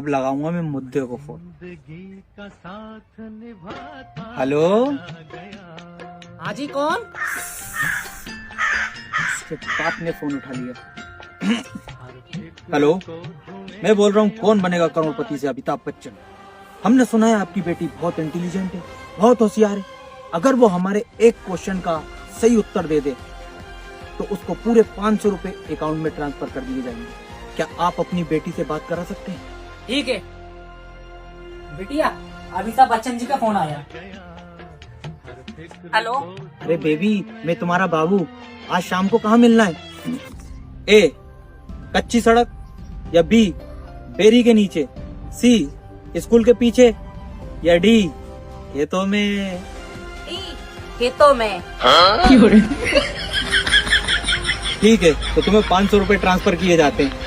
अब लगाऊंगा मैं मुद्दे को फोन। हेलो, हाँ जी, कौन? उसके बाप ने फोन उठा लिया। हेलो, मैं बोल रहा हूँ कौन बनेगा करोड़पति से अमिताभ बच्चन। हमने सुना है आपकी बेटी बहुत इंटेलिजेंट है, बहुत होशियार है। अगर वो हमारे एक क्वेश्चन का सही उत्तर दे दे तो उसको पूरे 500 रुपए अकाउंट में ट्रांसफर कर दिए जाएंगे। क्या आप अपनी बेटी से बात करा सकते हैं? ठीक है बिटिया, अमिताभ बच्चन जी का फोन आया। हेलो, अरे बेबी, मैं तुम्हारा बाबू, आज शाम को कहाँ मिलना है? ए, कच्ची सड़क, या बी, बेरी के नीचे, सी, स्कूल के पीछे, या डी, खेतों में? खेतों में। ठीक है, तो तुम्हें 500 रुपए ट्रांसफर किए जाते हैं।